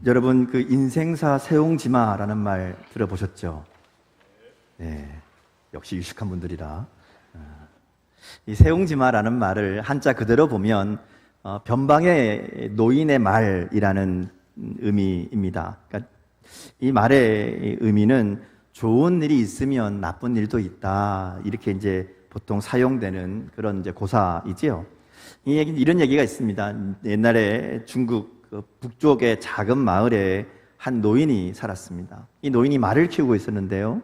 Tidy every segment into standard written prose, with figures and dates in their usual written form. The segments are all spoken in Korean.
여러분 그 인생사 세옹지마라는 말 들어보셨죠? 네, 역시 유식한 분들이라. 이 세옹지마라는 말을 한자 그대로 보면 변방의 노인의 말이라는 의미입니다. 그러니까 이 말의 의미는 좋은 일이 있으면 나쁜 일도 있다, 이렇게 이제 보통 사용되는 그런 이제 고사이지요. 이런 얘기가 있습니다. 옛날에 중국 북쪽의 작은 마을에 한 노인이 살았습니다. 이 노인이 말을 키우고 있었는데요,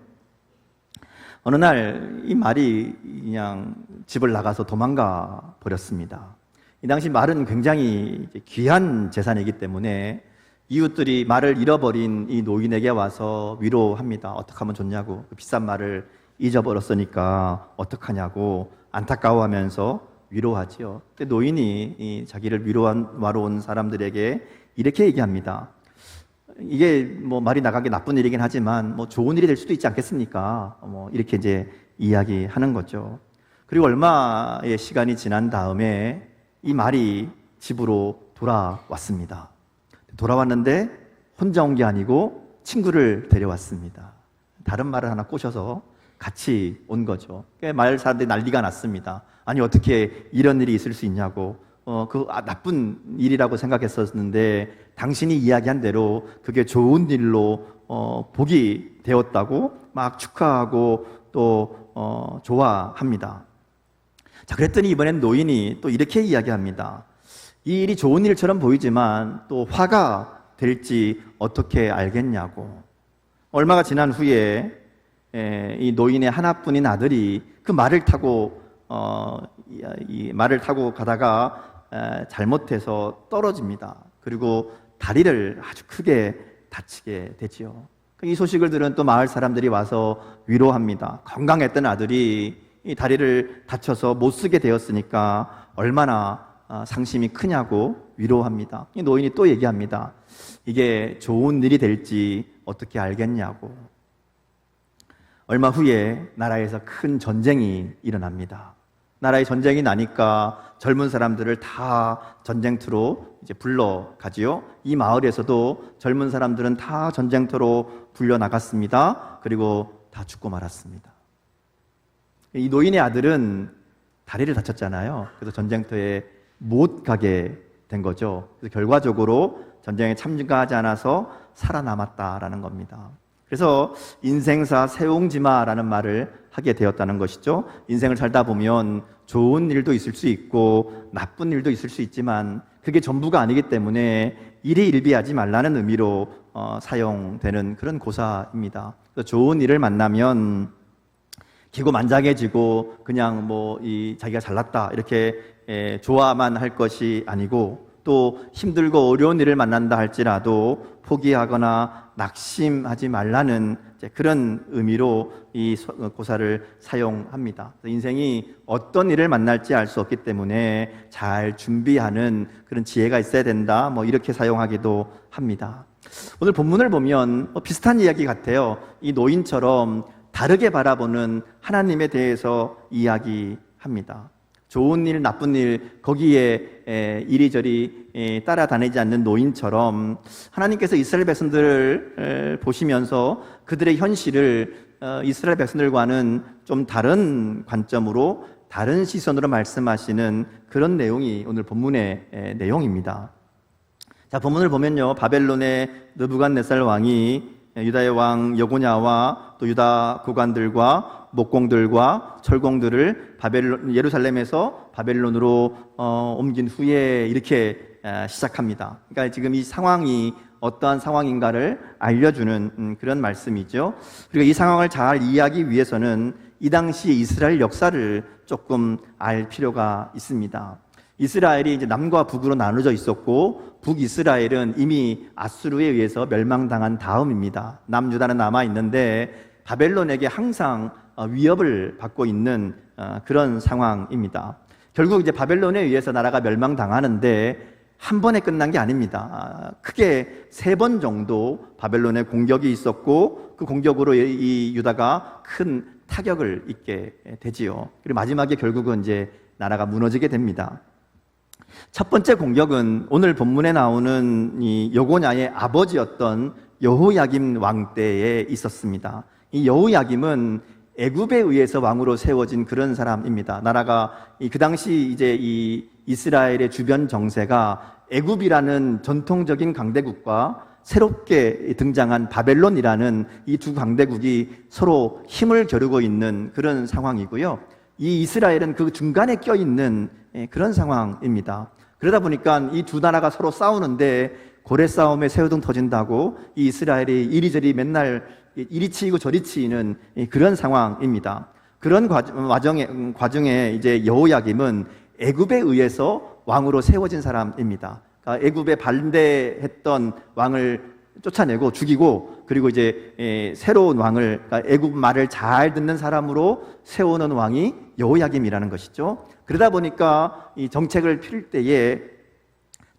어느 날 이 말이 그냥 집을 나가서 도망가 버렸습니다. 이 당시 말은 굉장히 귀한 재산이기 때문에 이웃들이 말을 잃어버린 이 노인에게 와서 위로합니다. 어떻게 하면 좋냐고, 비싼 말을 잊어버렸으니까 어떡하냐고 안타까워하면서 위로하지요. 근데 노인이 자기를 위로하러 온 사람들에게 이렇게 얘기합니다. 이게 뭐 말이 나가기 나쁜 일이긴 하지만 뭐 좋은 일이 될 수도 있지 않겠습니까? 이렇게 이제 이야기하는 거죠. 그리고 얼마의 시간이 지난 다음에 이 말이 집으로 돌아왔습니다. 돌아왔는데 혼자 온 게 아니고 친구를 데려왔습니다. 다른 말을 하나 꼬셔서 같이 온 거죠. 말 사람들이 난리가 났습니다. 아니 어떻게 이런 일이 있을 수 있냐고, 나쁜 일이라고 생각했었는데 당신이 이야기한 대로 그게 좋은 일로 복이 되었다고 막 축하하고 또 좋아합니다. 자, 그랬더니 이번엔 노인이 또 이렇게 이야기합니다. 이 일이 좋은 일처럼 보이지만 또 화가 될지 어떻게 알겠냐고. 얼마가 지난 후에 이 노인의 하나뿐인 아들이 그 말을 타고 이 말을 타고 가다가 잘못해서 떨어집니다. 그리고 다리를 아주 크게 다치게 되지요. 이 소식을 들은 또 마을 사람들이 와서 위로합니다. 건강했던 아들이 이 다리를 다쳐서 못 쓰게 되었으니까 얼마나 상심이 크냐고 위로합니다. 이 노인이 또 얘기합니다. 이게 좋은 일이 될지 어떻게 알겠냐고. 얼마 후에 나라에서 큰 전쟁이 일어납니다. 나라에 전쟁이 나니까 젊은 사람들을 다 전쟁터로 이제 불러가지요. 이 마을에서도 젊은 사람들은 다 전쟁터로 불려 나갔습니다. 그리고 다 죽고 말았습니다. 이 노인의 아들은 다리를 다쳤잖아요. 그래서 전쟁터에 못 가게 된 거죠. 그래서 결과적으로 전쟁에 참가하지 않아서 살아남았다라는 겁니다. 그래서 인생사 세옹지마라는 말을 하게 되었다는 것이죠. 인생을 살다 보면 좋은 일도 있을 수 있고 나쁜 일도 있을 수 있지만 그게 전부가 아니기 때문에 일희일비하지 말라는 의미로 사용되는 그런 고사입니다. 그래서 좋은 일을 만나면 기고만장해지고 그냥 자기가 잘났다 이렇게 좋아만 할 것이 아니고, 또 힘들고 어려운 일을 만난다 할지라도 포기하거나 낙심하지 말라는 그런 의미로 이 고사를 사용합니다. 인생이 어떤 일을 만날지 알 수 없기 때문에 잘 준비하는 그런 지혜가 있어야 된다, 이렇게 사용하기도 합니다. 오늘 본문을 보면 비슷한 이야기 같아요. 이 노인처럼 다르게 바라보는 하나님에 대해서 이야기합니다. 좋은 일, 나쁜 일, 거기에 이리저리 따라다니지 않는 노인처럼 하나님께서 이스라엘 백성들을 보시면서 그들의 현실을 이스라엘 백성들과는 좀 다른 관점으로, 다른 시선으로 말씀하시는 그런 내용이 오늘 본문의 내용입니다. 자, 본문을 보면요, 바벨론의 느부갓네살 왕이 유다의 왕 여고냐와 또 유다 고관들과 목공들과 철공들을 예루살렘에서 바벨론으로 옮긴 후에 이렇게 시작합니다. 그러니까 지금 이 상황이 어떠한 상황인가를 알려주는 그런 말씀이죠. 그리고 이 상황을 잘 이해하기 위해서는 이 당시 이스라엘 역사를 조금 알 필요가 있습니다. 이스라엘이 이제 남과 북으로 나눠져 있었고, 북이스라엘은 이미 아수르에 의해서 멸망당한 다음입니다. 남유다는 남아 있는데 바벨론에게 항상 위협을 받고 있는 그런 상황입니다. 결국 이제 바벨론에 의해서 나라가 멸망당하는데 한 번에 끝난 게 아닙니다. 크게 3번 정도 바벨론의 공격이 있었고, 그 공격으로 이 유다가 큰 타격을 입게 되지요. 그리고 마지막에 결국은 이제 나라가 무너지게 됩니다. 첫 번째 공격은 오늘 본문에 나오는 이 여고냐의 아버지였던 여호야김 왕 때에 있었습니다. 이 여호야김은 애굽에 의해서 왕으로 세워진 그런 사람입니다. 나라가 그 당시 이제 이 이스라엘의 주변 정세가 애굽이라는 전통적인 강대국과 새롭게 등장한 바벨론이라는 이 두 강대국이 서로 힘을 겨루고 있는 그런 상황이고요. 이 이스라엘은 그 중간에 껴있는 그런 상황입니다. 그러다 보니까 이 두 나라가 서로 싸우는데 고래 싸움에 새우등 터진다고 이 이스라엘이 이리저리 맨날 이리 치이고 저리 치이는 그런 상황입니다. 그런 과정에 이제 여호야김은 애굽에 의해서 왕으로 세워진 사람입니다. 그러니까 애굽에 반대했던 왕을 쫓아내고 죽이고, 그리고 이제 새로운 왕을, 그러니까 애굽 말을 잘 듣는 사람으로 세우는 왕이 여호야김이라는 것이죠. 그러다 보니까 이 정책을 펼 때에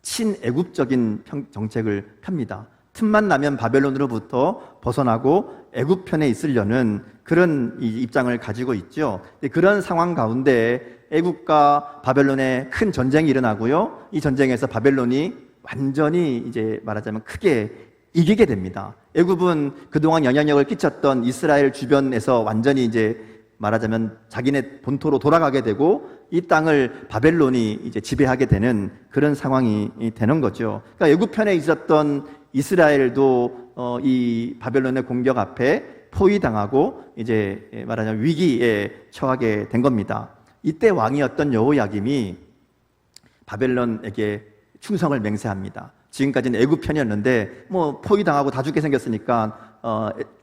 친애굽적인 정책을 펴니다. 틈만 나면 바벨론으로부터 벗어나고 애굽 편에 있으려는 그런 입장을 가지고 있죠. 그런 상황 가운데 애굽과 바벨론의 큰 전쟁이 일어나고요. 이 전쟁에서 바벨론이 완전히 이제 말하자면 크게 이기게 됩니다. 애굽은 그동안 영향력을 끼쳤던 이스라엘 주변에서 완전히 이제 말하자면 자기네 본토로 돌아가게 되고 이 땅을 바벨론이 이제 지배하게 되는 그런 상황이 되는 거죠. 그러니까 애굽 편에 있었던 이스라엘도 이 바벨론의 공격 앞에 포위당하고 이제 말하자면 위기에 처하게 된 겁니다. 이때 왕이었던 여호야김이 바벨론에게 충성을 맹세합니다. 지금까지는 애굽 편이었는데 뭐 포위당하고 다 죽게 생겼으니까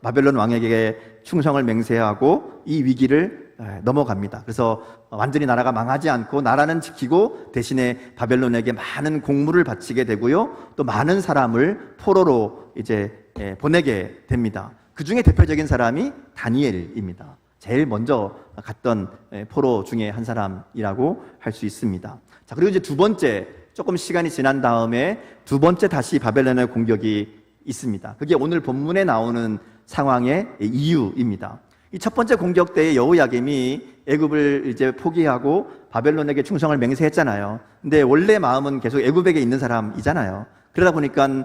바벨론 왕에게 충성을 맹세하고 이 위기를 넘어갑니다. 그래서 완전히 나라가 망하지 않고 나라는 지키고 대신에 바벨론에게 많은 공물을 바치게 되고요. 또 많은 사람을 포로로 이제 보내게 됩니다. 그 중에 대표적인 사람이 다니엘입니다. 제일 먼저 갔던 포로 중에 한 사람이라고 할 수 있습니다. 자, 그리고 이제 두 번째, 조금 시간이 지난 다음에 두 번째 다시 바벨론의 공격이 있습니다. 그게 오늘 본문에 나오는 상황의 이유입니다. 이 첫 번째 공격 때에 여호야김이 애굽을 이제 포기하고 바벨론에게 충성을 맹세했잖아요. 근데 원래 마음은 계속 애굽에게 있는 사람이잖아요. 그러다 보니까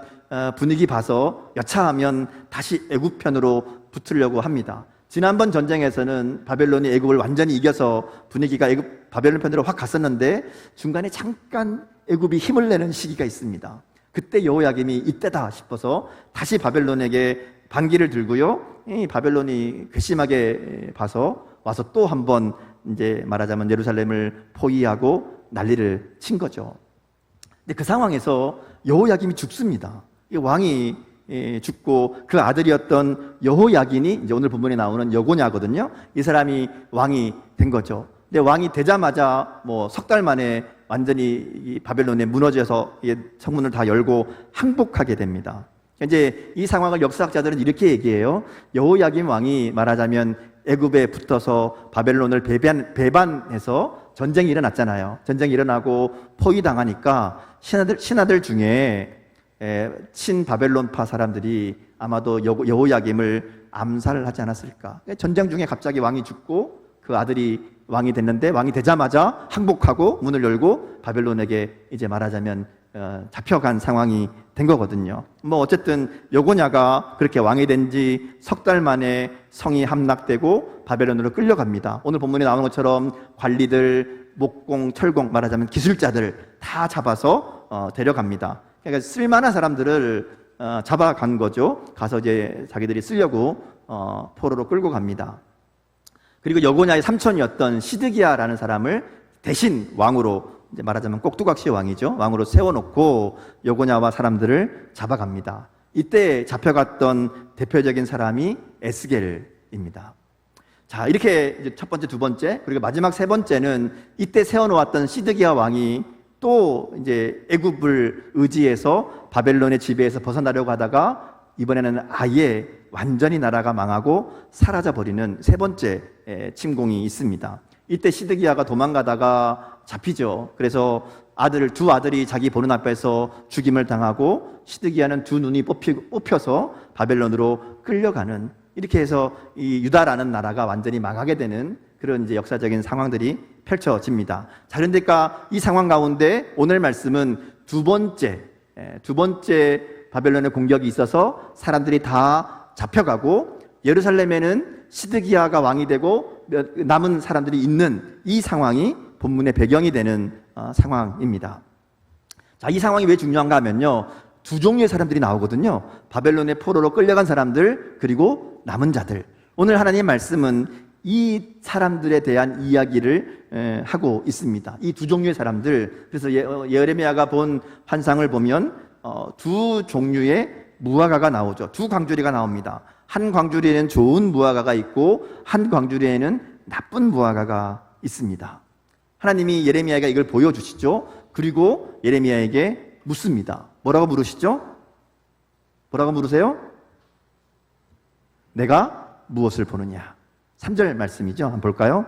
분위기 봐서 여차하면 다시 애굽 편으로 붙으려고 합니다. 지난번 전쟁에서는 바벨론이 애굽을 완전히 이겨서 분위기가 바벨론 편으로 확 갔었는데 중간에 잠깐 애굽이 힘을 내는 시기가 있습니다. 그때 여호야김이 이때다 싶어서 다시 바벨론에게 반기를 들고요. 이 바벨론이 괘씸하게 봐서 와서 또 한번 이제 말하자면 예루살렘을 포위하고 난리를 친 거죠. 근데 그 상황에서 여호야김이 죽습니다. 이 왕이 죽고 그 아들이었던 여호야긴이 이제 오늘 본문에 나오는 여고냐거든요. 이 사람이 왕이 된 거죠. 근데 왕이 되자마자 뭐 석 달 만에 완전히 이 바벨론에 무너져서 성문을 다 열고 항복하게 됩니다. 이제 이 상황을 역사학자들은 이렇게 얘기해요. 여호야김 왕이 말하자면 애굽에 붙어서 바벨론을 배반해서 전쟁이 일어났잖아요. 전쟁이 일어나고 포위당하니까 신하들 중에 친바벨론파 사람들이 아마도 여호야김을 암살을 하지 않았을까. 전쟁 중에 갑자기 왕이 죽고 그 아들이 왕이 됐는데 왕이 되자마자 항복하고 문을 열고 바벨론에게 이제 말하자면 잡혀간 상황이 된 거거든요. 뭐 어쨌든 여고냐가 그렇게 왕이 된 지 석 달 만에 성이 함락되고 바벨론으로 끌려갑니다. 오늘 본문에 나오는 것처럼 관리들, 목공, 철공, 말하자면 기술자들 다 잡아서 데려갑니다. 그러니까 쓸만한 사람들을 잡아간 거죠. 가서 이제 자기들이 쓰려고 포로로 끌고 갑니다. 그리고 여고냐의 삼촌이었던 시드기야라는 사람을 대신 왕으로, 이제 말하자면 꼭두각시 왕이죠. 왕으로 세워놓고 여고냐와 사람들을 잡아갑니다. 이때 잡혀갔던 대표적인 사람이 에스겔입니다. 자, 이렇게 이제 첫 번째, 두 번째, 그리고 마지막 세 번째는 이때 세워놓았던 시드기야 왕이 또 이제 애굽을 의지해서 바벨론의 지배에서 벗어나려고 하다가 이번에는 아예 완전히 나라가 망하고 사라져버리는 세 번째 침공이 있습니다. 이때 시드기야가 도망가다가 잡히죠. 그래서 두 아들이 자기 보는 앞에서 죽임을 당하고 시드기야는 두 눈이 뽑혀서 바벨론으로 끌려가는, 이렇게 해서 이 유다라는 나라가 완전히 망하게 되는 그런 이제 역사적인 상황들이 펼쳐집니다. 자, 그런데까 이 상황 가운데 오늘 말씀은 두 번째 바벨론의 공격이 있어서 사람들이 다 잡혀가고 예루살렘에는 시드기야가 왕이 되고 남은 사람들이 있는 이 상황이 본문의 배경이 되는 상황입니다. 자, 이 상황이 왜 중요한가 하면요, 두 종류의 사람들이 나오거든요. 바벨론의 포로로 끌려간 사람들, 그리고 남은 자들. 오늘 하나님의 말씀은 이 사람들에 대한 이야기를 하고 있습니다. 이 두 종류의 사람들. 그래서 예레미야가 본 환상을 보면 두 종류의 무화과가 나오죠. 두 광주리가 나옵니다. 한 광주리에는 좋은 무화과가 있고 한 광주리에는 나쁜 무화과가 있습니다. 하나님이 예레미야에게 이걸 보여주시죠. 그리고 예레미야에게 묻습니다. 뭐라고 물으시죠? 뭐라고 물으세요? 내가 무엇을 보느냐? 3절 말씀이죠. 한번 볼까요?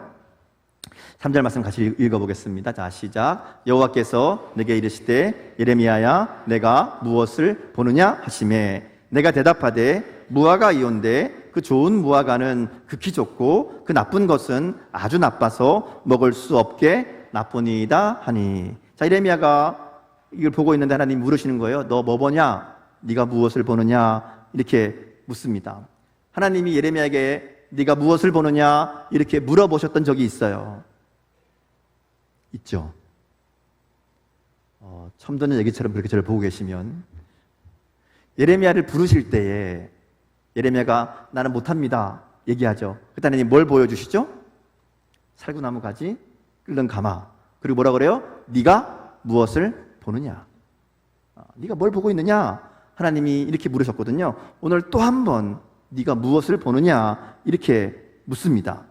3절 말씀 같이 읽어보겠습니다. 자, 시작. 여호와께서 내게 이르시되 예레미야야 내가 무엇을 보느냐 하시매 내가 대답하되 무화과이온데 그 좋은 무화과는 극히 좋고 그 나쁜 것은 아주 나빠서 먹을 수 없게 나쁘니이다 하니. 자, 예레미야가 이걸 보고 있는데 하나님 물으시는 거예요. 너 뭐 보냐? 네가 무엇을 보느냐? 이렇게 묻습니다. 하나님이 예레미야에게 네가 무엇을 보느냐? 이렇게 물어보셨던 적이 있어요. 있죠. 처음 듣는 얘기처럼 그렇게 저를 보고 계시면 예레미야를 부르실 때에 예레미야가 나는 못합니다 얘기하죠. 그때 하나님 뭘 보여주시죠? 살구나무 가지, 끓는 가마. 그리고 뭐라 그래요? 네가 무엇을 보느냐? 네가 뭘 보고 있느냐? 하나님이 이렇게 물으셨거든요. 오늘 또 한 번 네가 무엇을 보느냐? 이렇게 묻습니다.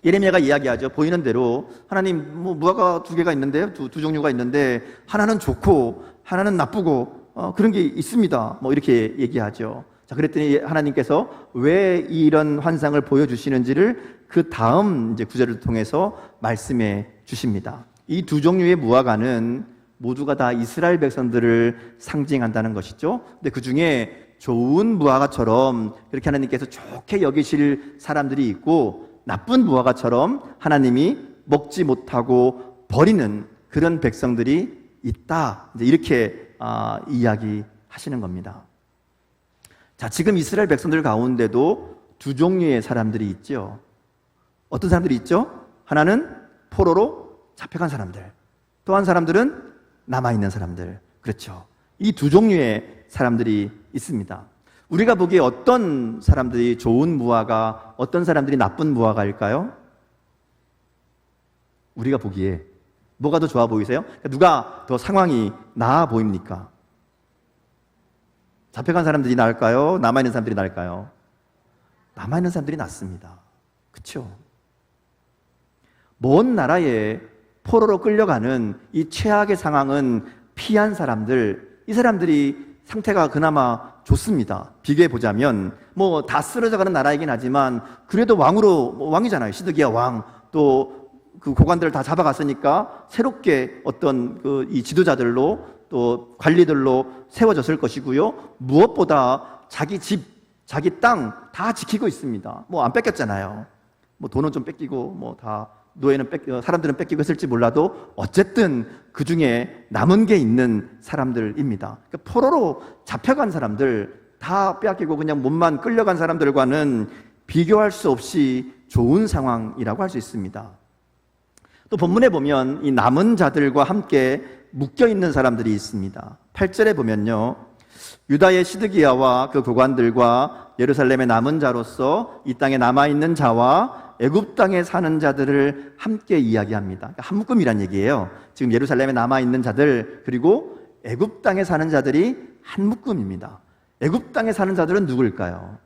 예레미야가 이야기하죠. 보이는 대로 하나님 무화과 두 개가 있는데 두 종류가 있는데 하나는 좋고 하나는 나쁘고 그런 게 있습니다. 이렇게 얘기하죠. 자, 그랬더니 하나님께서 왜 이런 환상을 보여주시는지를 그 다음 이제 구절을 통해서 말씀해 주십니다. 이 두 종류의 무화과는 모두가 다 이스라엘 백성들을 상징한다는 것이죠. 근데 그 중에 좋은 무화과처럼 그렇게 하나님께서 좋게 여기실 사람들이 있고 나쁜 무화과처럼 하나님이 먹지 못하고 버리는 그런 백성들이 있다. 이제 이렇게 이야기하시는 겁니다. 자, 지금 이스라엘 백성들 가운데도 두 종류의 사람들이 있죠. 어떤 사람들이 있죠? 하나는 포로로 잡혀간 사람들, 또 한 사람들은 남아있는 사람들. 그렇죠. 이 두 종류의 사람들이 있습니다. 우리가 보기에 어떤 사람들이 좋은 무화과, 어떤 사람들이 나쁜 무화과일까요? 우리가 보기에 뭐가 더 좋아 보이세요? 누가 더 상황이 나아 보입니까? 잡혀간 사람들이 나을까요? 남아있는 사람들이 나을까요? 남아있는 사람들이 낫습니다. 그렇죠? 먼 나라에 포로로 끌려가는 이 최악의 상황은 피한 사람들, 이 사람들이 상태가 그나마 좋습니다. 비교해 보자면 다 쓰러져가는 나라이긴 하지만 그래도 왕이잖아요. 시드기야 왕. 또 그 고관들을 다 잡아갔으니까 새롭게 어떤 이 지도자들로 또 관리들로 세워졌을 것이고요. 무엇보다 자기 집, 자기 땅 다 지키고 있습니다. 안 뺏겼잖아요. 돈은 좀 뺏기고 다 노예는 사람들은 뺏기고 했을지 몰라도 어쨌든 그 중에 남은 게 있는 사람들입니다. 그러니까 포로로 잡혀간 사람들 다 빼앗기고 그냥 몸만 끌려간 사람들과는 비교할 수 없이 좋은 상황이라고 할 수 있습니다. 또 본문에 보면 이 남은 자들과 함께 묶여 있는 사람들이 있습니다. 8절에 보면요, 유다의 시드기야와 그 고관들과 예루살렘의 남은 자로서 이 땅에 남아있는 자와 애굽 땅에 사는 자들을 함께 이야기합니다. 그러니까 한 묶음이란 얘기예요. 지금 예루살렘에 남아있는 자들 그리고 애굽 땅에 사는 자들이 한 묶음입니다. 애굽 땅에 사는 자들은 누구일까요?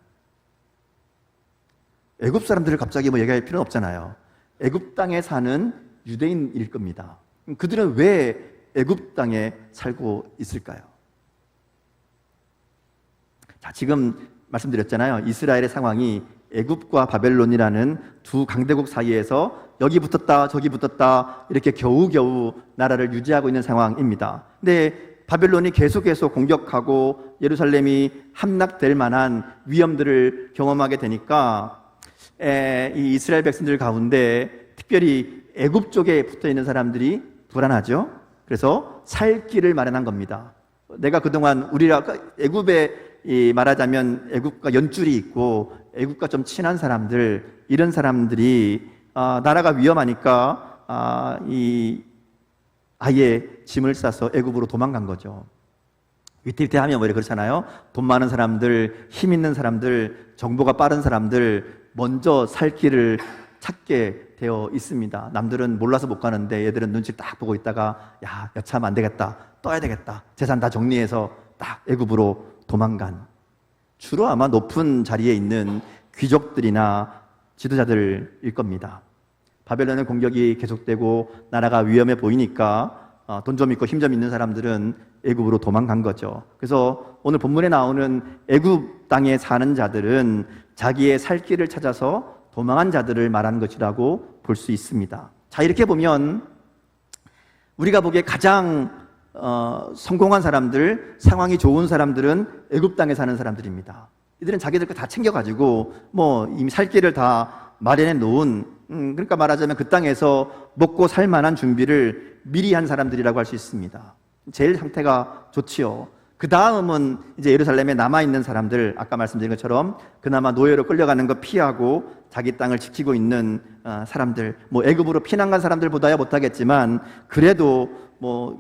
애굽 사람들을 갑자기 얘기할 필요는 없잖아요. 애굽 땅에 사는 유대인일 겁니다. 그들은 왜 애굽 땅에 살고 있을까요? 자, 지금 말씀드렸잖아요. 이스라엘의 상황이 애굽과 바벨론이라는 두 강대국 사이에서 여기 붙었다 저기 붙었다 이렇게 겨우겨우 나라를 유지하고 있는 상황입니다. 근데 바벨론이 계속해서 공격하고 예루살렘이 함락될 만한 위험들을 경험하게 되니까 이 이스라엘 백성들 가운데 특별히 애굽 쪽에 붙어 있는 사람들이 불안하죠. 그래서 살 길을 마련한 겁니다. 내가 그동안 우리가 애굽에 말하자면 애굽과 연줄이 있고 애굽과 좀 친한 사람들, 이런 사람들이 나라가 위험하니까 아예 짐을 싸서 애굽으로 도망간 거죠. 위태위태하면 왜 그렇잖아요. 돈 많은 사람들, 힘 있는 사람들, 정보가 빠른 사람들 먼저 살 길을 찾게 되어 있습니다. 남들은 몰라서 못 가는데 얘들은 눈치 딱 보고 있다가 야, 여차하면 안 되겠다, 떠야 되겠다, 재산 다 정리해서 딱 애굽으로 도망간, 주로 아마 높은 자리에 있는 귀족들이나 지도자들일 겁니다. 바벨론의 공격이 계속되고 나라가 위험해 보이니까 돈 좀 있고 힘 좀 있는 사람들은 애굽으로 도망간 거죠. 그래서 오늘 본문에 나오는 애굽 땅에 사는 자들은 자기의 살 길을 찾아서 도망한 자들을 말하는 것이라고 볼 수 있습니다. 자, 이렇게 보면 우리가 보기에 가장 성공한 사람들, 상황이 좋은 사람들은 애굽 땅에 사는 사람들입니다. 이들은 자기들 거 다 챙겨가지고 이미 살 길을 다 마련해 놓은, 그러니까 말하자면 그 땅에서 먹고 살 만한 준비를 미리 한 사람들이라고 할 수 있습니다. 제일 상태가 좋지요. 그 다음은 이제 예루살렘에 남아있는 사람들, 아까 말씀드린 것처럼 그나마 노예로 끌려가는 거 피하고 자기 땅을 지키고 있는 사람들, 애굽으로 피난 간 사람들보다야 못하겠지만 그래도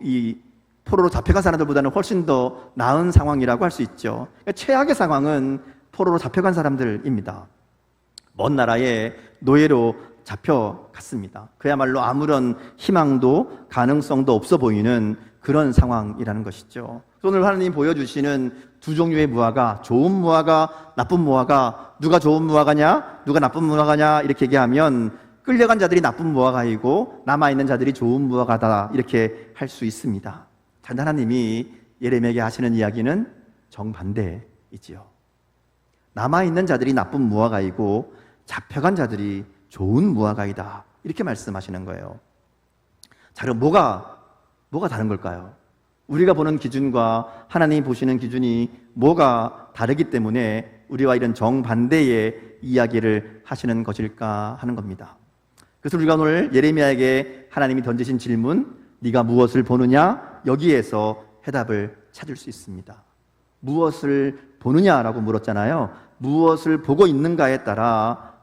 이 포로로 잡혀간 사람들보다는 훨씬 더 나은 상황이라고 할 수 있죠. 그러니까 최악의 상황은 포로로 잡혀간 사람들입니다. 먼 나라에 노예로 잡혀갔습니다. 그야말로 아무런 희망도 가능성도 없어 보이는 그런 상황이라는 것이죠. 오늘 하나님 보여주시는 두 종류의 무화과, 좋은 무화과, 나쁜 무화과, 누가 좋은 무화과냐, 누가 나쁜 무화과냐 이렇게 얘기하면 끌려간 자들이 나쁜 무화과이고 남아있는 자들이 좋은 무화과다 이렇게 할 수 있습니다. 단 하나님이 예레미야에게 하시는 이야기는 정반대이지요. 남아있는 자들이 나쁜 무화과이고 잡혀간 자들이 좋은 무화과이다 이렇게 말씀하시는 거예요. 자, 그럼 뭐가 다른 걸까요? 우리가 보는 기준과 하나님이 보시는 기준이 뭐가 다르기 때문에 우리와 이런 정반대의 이야기를 하시는 것일까 하는 겁니다. 그래서 우리가 오늘 예레미야에게 하나님이 던지신 질문, 네가 무엇을 보느냐? 여기에서 해답을 찾을 수 있습니다. 무엇을 보느냐라고 물었잖아요. 무엇을 보고 있는가에 따라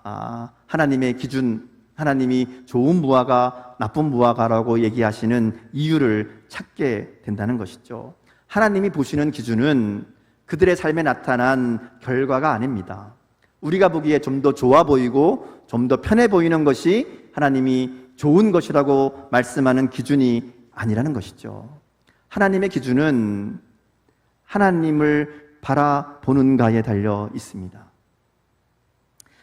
하나님의 기준, 하나님이 좋은 무화과, 나쁜 무화과라고 얘기하시는 이유를 찾게 된다는 것이죠. 하나님이 보시는 기준은 그들의 삶에 나타난 결과가 아닙니다. 우리가 보기에 좀 더 좋아 보이고 좀 더 편해 보이는 것이 하나님이 좋은 것이라고 말씀하는 기준이 아니라는 것이죠. 하나님의 기준은 하나님을 바라보는가에 달려 있습니다.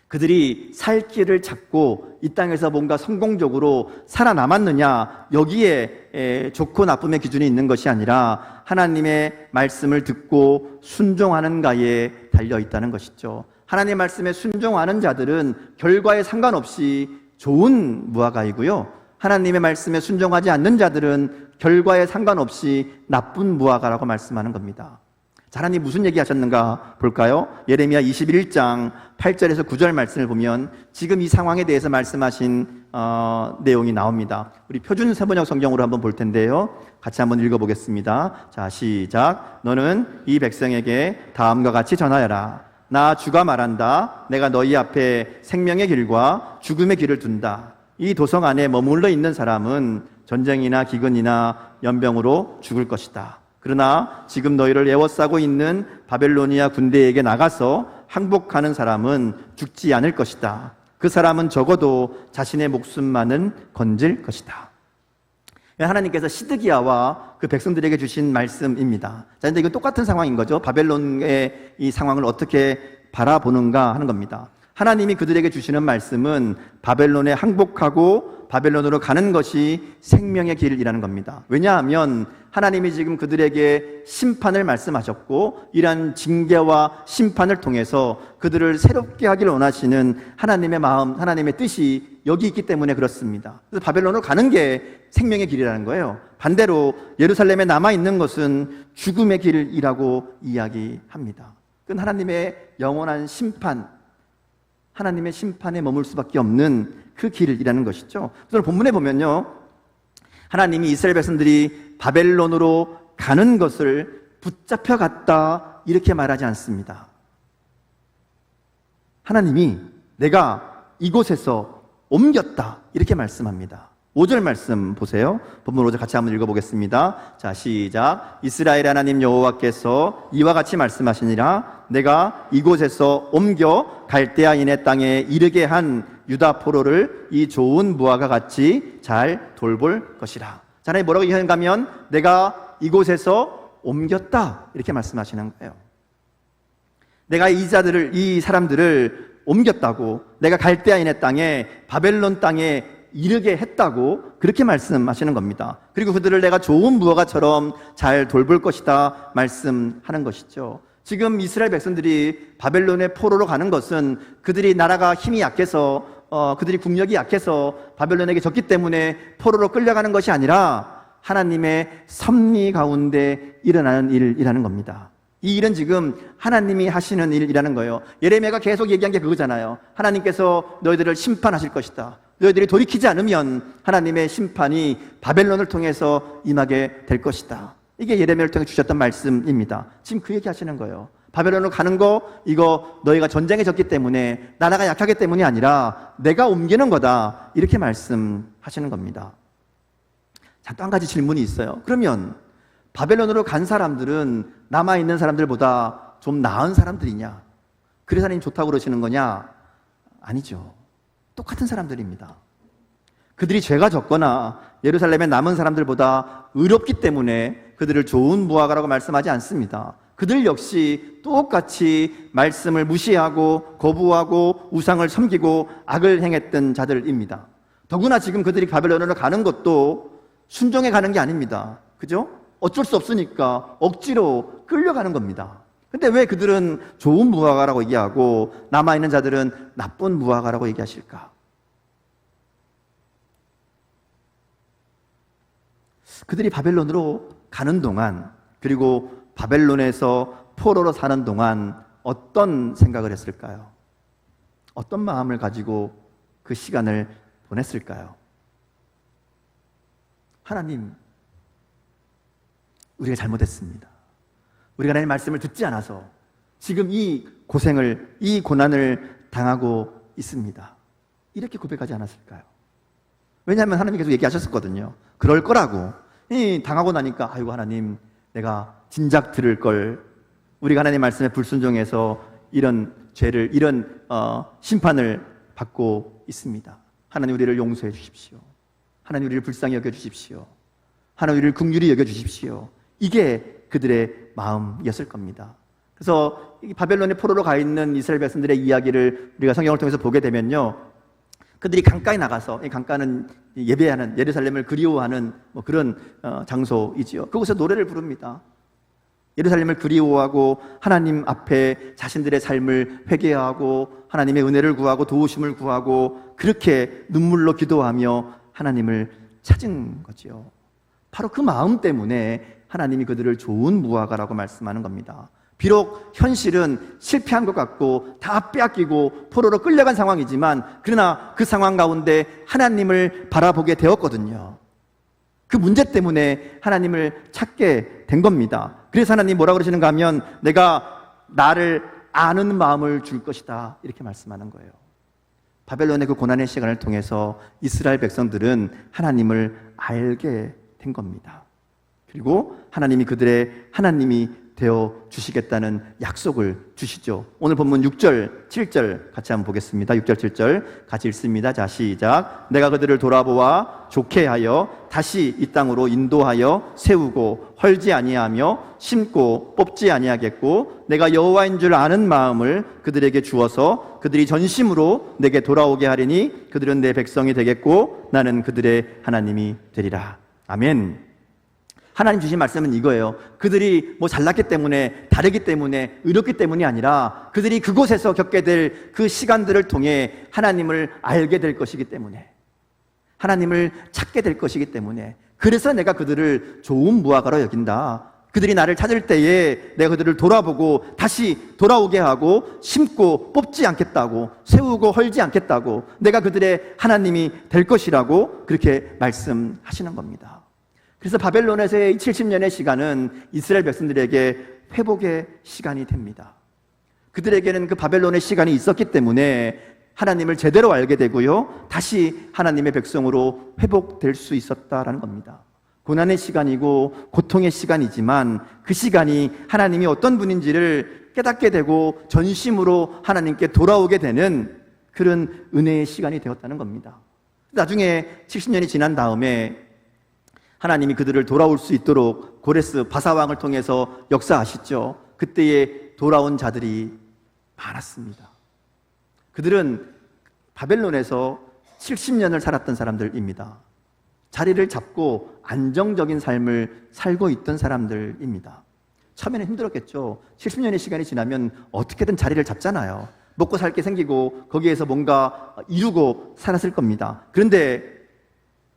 그들이 살 길을 찾고 이 땅에서 뭔가 성공적으로 살아남았느냐, 여기에 좋고 나쁨의 기준이 있는 것이 아니라 하나님의 말씀을 듣고 순종하는가에 달려 있다는 것이죠. 하나님의 말씀에 순종하는 자들은 결과에 상관없이 좋은 무화과이고요, 하나님의 말씀에 순종하지 않는 자들은 결과에 상관없이 나쁜 무화과라고 말씀하는 겁니다. 자, 하나님 무슨 얘기 하셨는가 볼까요? 예레미야 21장 8절에서 9절 말씀을 보면 지금 이 상황에 대해서 말씀하신 내용이 나옵니다. 우리 표준 세번역 성경으로 한번 볼 텐데요, 같이 한번 읽어보겠습니다. 자, 시작. 너는 이 백성에게 다음과 같이 전하여라. 나 주가 말한다. 내가 너희 앞에 생명의 길과 죽음의 길을 둔다. 이 도성 안에 머물러 있는 사람은 전쟁이나 기근이나 연병으로 죽을 것이다. 그러나 지금 너희를 에워싸고 있는 바벨로니아 군대에게 나가서 항복하는 사람은 죽지 않을 것이다. 그 사람은 적어도 자신의 목숨만은 건질 것이다. 하나님께서 시드기야와 그 백성들에게 주신 말씀입니다. 자, 근데 이건 똑같은 상황인 거죠. 바벨론의 이 상황을 어떻게 바라보는가 하는 겁니다. 하나님이 그들에게 주시는 말씀은 바벨론에 항복하고 바벨론으로 가는 것이 생명의 길이라는 겁니다. 왜냐하면 하나님이 지금 그들에게 심판을 말씀하셨고 이러한 징계와 심판을 통해서 그들을 새롭게 하기를 원하시는 하나님의 마음, 하나님의 뜻이 여기 있기 때문에 그렇습니다. 그래서 바벨론으로 가는 게 생명의 길이라는 거예요. 반대로 예루살렘에 남아있는 것은 죽음의 길이라고 이야기합니다. 그건 하나님의 영원한 심판, 하나님의 심판에 머물 수밖에 없는 그 길이라는 것이죠. 그래서 본문에 보면요, 하나님이 이스라엘 백성들이 바벨론으로 가는 것을 붙잡혀 갔다 이렇게 말하지 않습니다. 하나님이 내가 이곳에서 옮겼다 이렇게 말씀합니다. 5절 말씀 보세요. 본문 5절 같이 한번 읽어보겠습니다. 자, 시작. 이스라엘 하나님 여호와께서 이와 같이 말씀하시니라. 내가 이곳에서 옮겨 갈대아인의 땅에 이르게 한 유다 포로를 이 좋은 무화과 같이 잘 돌볼 것이라. 자, 하나님 뭐라고 얘기하면 내가 이곳에서 옮겼다 이렇게 말씀하시는 거예요. 내가 이 사람들을 옮겼다고, 내가 갈대아인의 땅에, 바벨론 땅에 이르게 했다고 그렇게 말씀하시는 겁니다. 그리고 그들을 내가 좋은 무화과처럼 잘 돌볼 것이다 말씀하는 것이죠. 지금 이스라엘 백성들이 바벨론의 포로로 가는 것은 그들이 나라가 힘이 약해서 그들이 국력이 약해서 바벨론에게 졌기 때문에 포로로 끌려가는 것이 아니라 하나님의 섭리 가운데 일어나는 일이라는 겁니다. 이 일은 지금 하나님이 하시는 일이라는 거예요. 예레미야가 계속 얘기한 게 그거잖아요. 하나님께서 너희들을 심판하실 것이다. 너희들이 돌이키지 않으면 하나님의 심판이 바벨론을 통해서 임하게 될 것이다. 이게 예레미야를 통해 주셨던 말씀입니다. 지금 그 얘기 하시는 거예요. 바벨론으로 가는 거, 이거 너희가 전쟁에 졌기 때문에, 나라가 약하기 때문이 아니라 내가 옮기는 거다 이렇게 말씀하시는 겁니다. 자, 또 한 가지 질문이 있어요. 그러면 바벨론으로 간 사람들은 남아있는 사람들보다 좀 나은 사람들이냐? 그래서 하나님 좋다고 그러시는 거냐? 아니죠. 똑같은 사람들입니다. 그들이 죄가 적거나 예루살렘에 남은 사람들보다 의롭기 때문에 그들을 좋은 무화과라고 말씀하지 않습니다. 그들 역시 똑같이 말씀을 무시하고 거부하고 우상을 섬기고 악을 행했던 자들입니다. 더구나 지금 그들이 바벨론으로 가는 것도 순종해 가는 게 아닙니다. 그죠? 어쩔 수 없으니까 억지로 끌려가는 겁니다. 근데 왜 그들은 좋은 무화과라고 얘기하고 남아있는 자들은 나쁜 무화과라고 얘기하실까? 그들이 바벨론으로 가는 동안, 그리고 바벨론에서 포로로 사는 동안 어떤 생각을 했을까요? 어떤 마음을 가지고 그 시간을 보냈을까요? 하나님, 우리가 잘못했습니다. 우리가 하나님의 말씀을 듣지 않아서 지금 이 고생을, 이 고난을 당하고 있습니다. 이렇게 고백하지 않았을까요? 왜냐하면 하나님이 계속 얘기하셨었거든요. 그럴 거라고. 당하고 나니까 아이고 하나님, 내가 진작 들을 걸. 우리가 하나님 말씀에 불순종해서 이런 죄를, 이런 심판을 받고 있습니다. 하나님 우리를 용서해 주십시오. 하나님 우리를 불쌍히 여겨 주십시오. 하나님 우리를 긍휼히 여겨 주십시오. 이게 그들의 마음이었을 겁니다. 그래서 바벨론의 포로로 가 있는 이스라엘 백성들의 이야기를 우리가 성경을 통해서 보게 되면요, 그들이 강가에 나가서, 이 강가는 예배하는, 예루살렘을 그리워하는 그런 장소이지요. 그곳에서 노래를 부릅니다. 예루살렘을 그리워하고 하나님 앞에 자신들의 삶을 회개하고 하나님의 은혜를 구하고 도우심을 구하고 그렇게 눈물로 기도하며 하나님을 찾은 거죠. 바로 그 마음 때문에 하나님이 그들을 좋은 무화과라고 말씀하는 겁니다. 비록 현실은 실패한 것 같고 다 빼앗기고 포로로 끌려간 상황이지만, 그러나 그 상황 가운데 하나님을 바라보게 되었거든요. 그 문제 때문에 하나님을 찾게 된 겁니다. 그래서 하나님 뭐라고 그러시는가 하면 내가 나를 아는 마음을 줄 것이다 이렇게 말씀하는 거예요. 바벨론의 그 고난의 시간을 통해서 이스라엘 백성들은 하나님을 알게 된 겁니다. 그리고 하나님이 그들의 하나님이 되어 주시겠다는 약속을 주시죠. 오늘 본문 6절, 7절 같이 한번 보겠습니다. 6절, 7절 같이 읽습니다. 자, 시작. 내가 그들을 돌아보아 좋게 하여 다시 이 땅으로 인도하여 세우고 헐지 아니하며 심고 뽑지 아니하겠고, 내가 여호와인 줄 아는 마음을 그들에게 주어서 그들이 전심으로 내게 돌아오게 하리니 그들은 내 백성이 되겠고 나는 그들의 하나님이 되리라. 아멘. 하나님 주신 말씀은 이거예요. 그들이 뭐 잘났기 때문에, 다르기 때문에, 의롭기 때문이 아니라 그들이 그곳에서 겪게 될 그 시간들을 통해 하나님을 알게 될 것이기 때문에, 하나님을 찾게 될 것이기 때문에, 그래서 내가 그들을 좋은 무화과로 여긴다. 그들이 나를 찾을 때에 내가 그들을 돌아보고 다시 돌아오게 하고 심고 뽑지 않겠다고, 세우고 헐지 않겠다고, 내가 그들의 하나님이 될 것이라고 그렇게 말씀하시는 겁니다. 그래서 바벨론에서의 70년의 시간은 이스라엘 백성들에게 회복의 시간이 됩니다. 그들에게는 그 바벨론의 시간이 있었기 때문에 하나님을 제대로 알게 되고요, 다시 하나님의 백성으로 회복될 수 있었다라는 겁니다. 고난의 시간이고 고통의 시간이지만 그 시간이 하나님이 어떤 분인지를 깨닫게 되고 전심으로 하나님께 돌아오게 되는 그런 은혜의 시간이 되었다는 겁니다. 나중에 70년이 지난 다음에 하나님이 그들을 돌아올 수 있도록 고레스 바사왕을 통해서 역사하시죠. 그때에 돌아온 자들이 많았습니다. 그들은 바벨론에서 70년을 살았던 사람들입니다. 자리를 잡고 안정적인 삶을 살고 있던 사람들입니다. 처음에는 힘들었겠죠. 70년의 시간이 지나면 어떻게든 자리를 잡잖아요. 먹고 살 게 생기고 거기에서 뭔가 이루고 살았을 겁니다. 그런데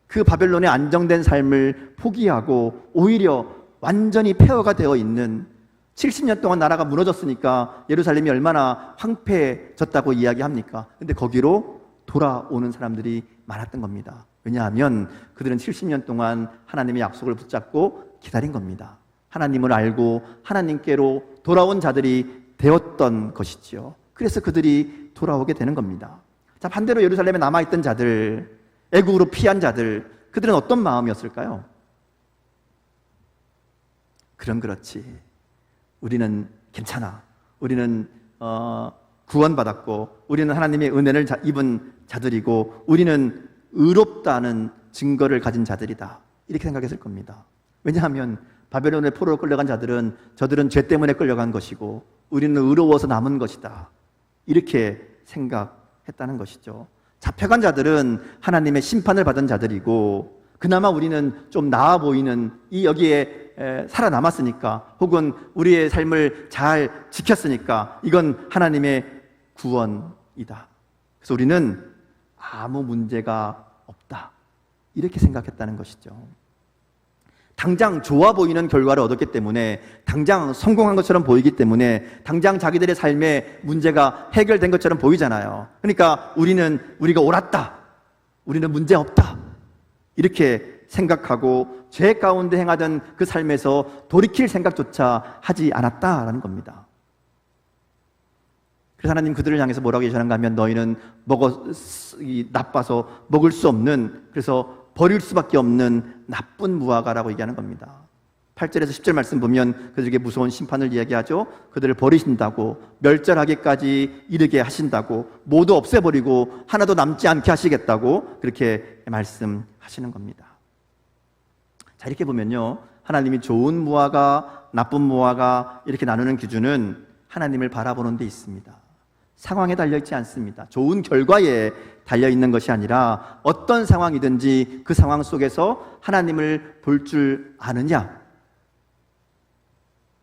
그 바벨론의 안정된 삶을 포기하고 오히려 완전히 폐허가 되어 있는, 70년 동안 나라가 무너졌으니까 예루살렘이 얼마나 황폐해졌다고 이야기합니까? 근데 거기로 돌아오는 사람들이 많았던 겁니다. 왜냐하면 그들은 70년 동안 하나님의 약속을 붙잡고 기다린 겁니다. 하나님을 알고 하나님께로 돌아온 자들이 되었던 것이지요. 그래서 그들이 돌아오게 되는 겁니다. 자, 반대로 예루살렘에 남아있던 자들, 애국으로 피한 자들, 그들은 어떤 마음이었을까요? 그럼 그렇지, 우리는 괜찮아, 우리는 구원받았고 우리는 하나님의 은혜를 입은 자들이고 우리는 의롭다는 증거를 가진 자들이다, 이렇게 생각했을 겁니다. 왜냐하면 바벨론의 포로로 끌려간 자들은 저들은 죄 때문에 끌려간 것이고 우리는 의로워서 남은 것이다, 이렇게 생각했다는 것이죠. 잡혀간 자들은 하나님의 심판을 받은 자들이고 그나마 우리는 좀 나아 보이는, 이 여기에 살아남았으니까 혹은 우리의 삶을 잘 지켰으니까 이건 하나님의 구원이다. 그래서 우리는 아무 문제가 없다, 이렇게 생각했다는 것이죠. 당장 좋아 보이는 결과를 얻었기 때문에, 당장 성공한 것처럼 보이기 때문에, 당장 자기들의 삶에 문제가 해결된 것처럼 보이잖아요. 그러니까 우리가 옳았다, 우리는 문제 없다, 이렇게 생각하고 죄 가운데 행하던 그 삶에서 돌이킬 생각조차 하지 않았다라는 겁니다. 그래서 하나님 그들을 향해서 뭐라고 얘기하는가 하면, 너희는 나빠서 먹을 수 없는, 그래서 버릴 수밖에 없는 나쁜 무화과라고 얘기하는 겁니다. 8절에서 10절 말씀 보면 그들에게 무서운 심판을 이야기하죠. 그들을 버리신다고, 멸절하기까지 이르게 하신다고, 모두 없애버리고 하나도 남지 않게 하시겠다고 그렇게 말씀하시는 겁니다. 자, 이렇게 보면요, 하나님이 좋은 무화과, 나쁜 무화과 이렇게 나누는 기준은 하나님을 바라보는 데 있습니다. 상황에 달려있지 않습니다. 좋은 결과에 달려있는 것이 아니라 어떤 상황이든지 그 상황 속에서 하나님을 볼 줄 아느냐,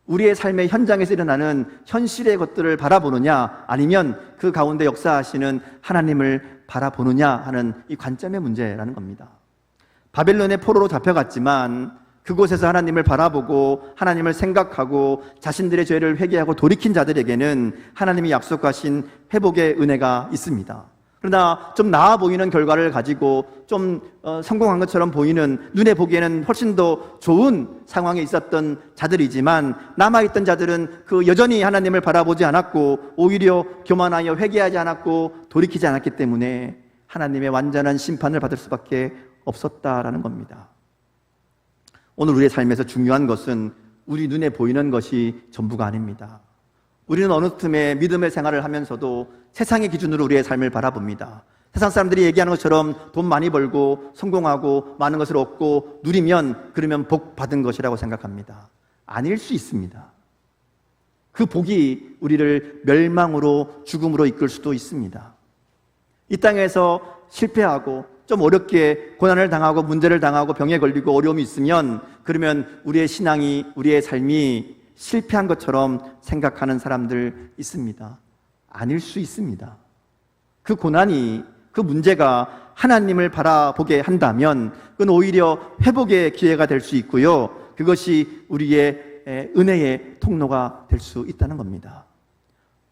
우리의 삶의 현장에서 일어나는 현실의 것들을 바라보느냐, 아니면 그 가운데 역사하시는 하나님을 바라보느냐 하는 이 관점의 문제라는 겁니다. 바벨론의 포로로 잡혀갔지만 그곳에서 하나님을 바라보고 하나님을 생각하고 자신들의 죄를 회개하고 돌이킨 자들에게는 하나님이 약속하신 회복의 은혜가 있습니다. 그러나 좀 나아 보이는 결과를 가지고 좀 성공한 것처럼 보이는, 눈에 보기에는 훨씬 더 좋은 상황에 있었던 자들이지만 남아있던 자들은 여전히 하나님을 바라보지 않았고 오히려 교만하여 회개하지 않았고 돌이키지 않았기 때문에 하나님의 완전한 심판을 받을 수밖에 없었다라는 겁니다. 오늘 우리의 삶에서 중요한 것은 우리 눈에 보이는 것이 전부가 아닙니다. 우리는 어느 틈에 믿음의 생활을 하면서도 세상의 기준으로 우리의 삶을 바라봅니다. 세상 사람들이 얘기하는 것처럼 돈 많이 벌고 성공하고 많은 것을 얻고 누리면, 그러면 복 받은 것이라고 생각합니다. 아닐 수 있습니다. 그 복이 우리를 멸망으로, 죽음으로 이끌 수도 있습니다. 이 땅에서 실패하고 좀 어렵게 고난을 당하고 문제를 당하고 병에 걸리고 어려움이 있으면, 그러면 우리의 신앙이, 우리의 삶이 실패한 것처럼 생각하는 사람들 있습니다. 아닐 수 있습니다. 그 고난이, 그 문제가 하나님을 바라보게 한다면 그건 오히려 회복의 기회가 될 수 있고요, 그것이 우리의 은혜의 통로가 될 수 있다는 겁니다.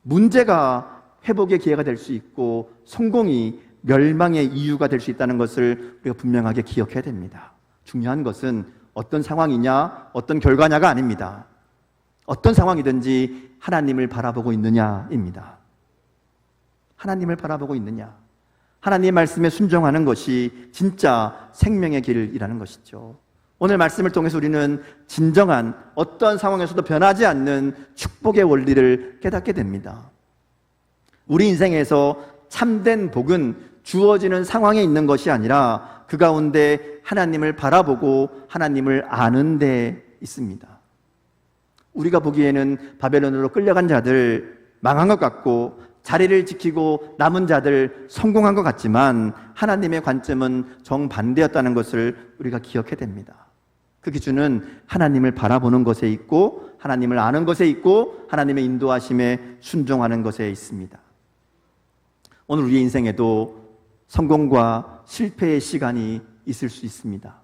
문제가 회복의 기회가 될 수 있고 성공이 멸망의 이유가 될 수 있다는 것을 우리가 분명하게 기억해야 됩니다. 중요한 것은 어떤 상황이냐, 어떤 결과냐가 아닙니다. 어떤 상황이든지 하나님을 바라보고 있느냐입니다. 하나님을 바라보고 있느냐, 하나님의 말씀에 순종하는 것이 진짜 생명의 길이라는 것이죠. 오늘 말씀을 통해서 우리는 진정한 어떤 상황에서도 변하지 않는 축복의 원리를 깨닫게 됩니다. 우리 인생에서 참된 복은 주어지는 상황에 있는 것이 아니라 그 가운데 하나님을 바라보고 하나님을 아는 데 있습니다. 우리가 보기에는 바벨론으로 끌려간 자들 망한 것 같고 자리를 지키고 남은 자들 성공한 것 같지만 하나님의 관점은 정반대였다는 것을 우리가 기억해야 됩니다. 그 기준은 하나님을 바라보는 것에 있고 하나님을 아는 것에 있고 하나님의 인도하심에 순종하는 것에 있습니다. 오늘 우리 인생에도 성공과 실패의 시간이 있을 수 있습니다.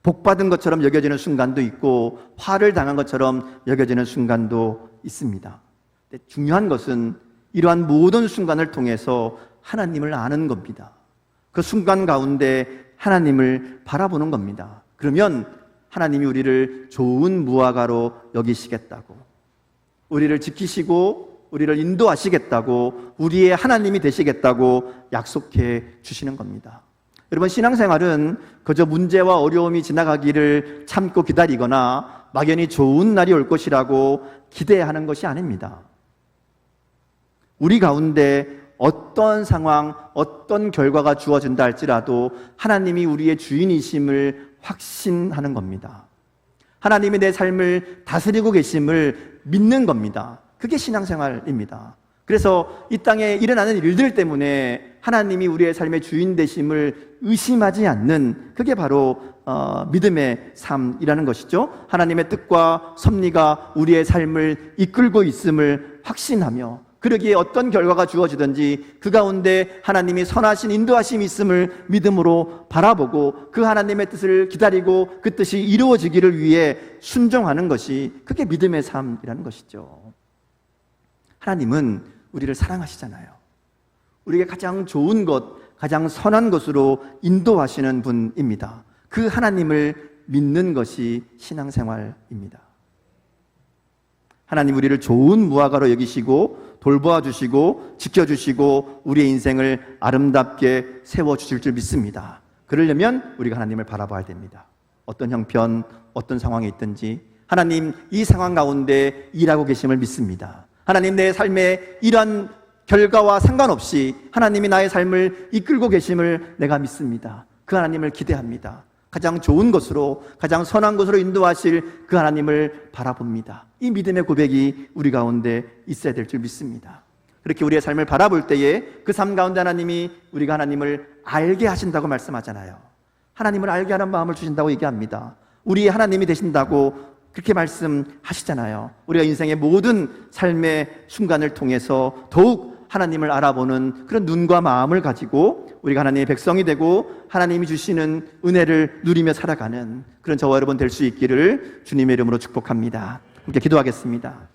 복받은 것처럼 여겨지는 순간도 있고 화를 당한 것처럼 여겨지는 순간도 있습니다. 근데 중요한 것은 이러한 모든 순간을 통해서 하나님을 아는 겁니다. 그 순간 가운데 하나님을 바라보는 겁니다. 그러면 하나님이 우리를 좋은 무화과로 여기시겠다고, 우리를 지키시고 우리를 인도하시겠다고, 우리의 하나님이 되시겠다고 약속해 주시는 겁니다. 여러분, 신앙생활은 그저 문제와 어려움이 지나가기를 참고 기다리거나 막연히 좋은 날이 올 것이라고 기대하는 것이 아닙니다. 우리 가운데 어떤 상황, 어떤 결과가 주어진다 할지라도 하나님이 우리의 주인이심을 확신하는 겁니다. 하나님이 내 삶을 다스리고 계심을 믿는 겁니다. 그게 신앙생활입니다. 그래서 이 땅에 일어나는 일들 때문에 하나님이 우리의 삶의 주인 되심을 의심하지 않는, 그게 바로 믿음의 삶이라는 것이죠. 하나님의 뜻과 섭리가 우리의 삶을 이끌고 있음을 확신하며, 그러기에 어떤 결과가 주어지든지 그 가운데 하나님이 선하신 인도하심이 있음을 믿음으로 바라보고 그 하나님의 뜻을 기다리고 그 뜻이 이루어지기를 위해 순종하는 것이, 그게 믿음의 삶이라는 것이죠. 하나님은 우리를 사랑하시잖아요. 우리에게 가장 좋은 것, 가장 선한 것으로 인도하시는 분입니다. 그 하나님을 믿는 것이 신앙생활입니다. 하나님 우리를 좋은 무화과로 여기시고 돌보아 주시고 지켜주시고 우리의 인생을 아름답게 세워주실 줄 믿습니다. 그러려면 우리가 하나님을 바라봐야 됩니다. 어떤 형편, 어떤 상황에 있든지 하나님 이 상황 가운데 일하고 계심을 믿습니다. 하나님 내 삶에 이러한 결과와 상관없이 하나님이 나의 삶을 이끌고 계심을 내가 믿습니다. 그 하나님을 기대합니다. 가장 좋은 것으로, 가장 선한 것으로 인도하실 그 하나님을 바라봅니다. 이 믿음의 고백이 우리 가운데 있어야 될 줄 믿습니다. 그렇게 우리의 삶을 바라볼 때에 그 삶 가운데 하나님이, 우리가 하나님을 알게 하신다고 말씀하잖아요. 하나님을 알게 하는 마음을 주신다고 얘기합니다. 우리의 하나님이 되신다고 그렇게 말씀하시잖아요. 우리가 인생의 모든 삶의 순간을 통해서 더욱 하나님을 알아보는 그런 눈과 마음을 가지고 우리가 하나님의 백성이 되고 하나님이 주시는 은혜를 누리며 살아가는 그런 저와 여러분 될 수 있기를 주님의 이름으로 축복합니다. 함께 기도하겠습니다.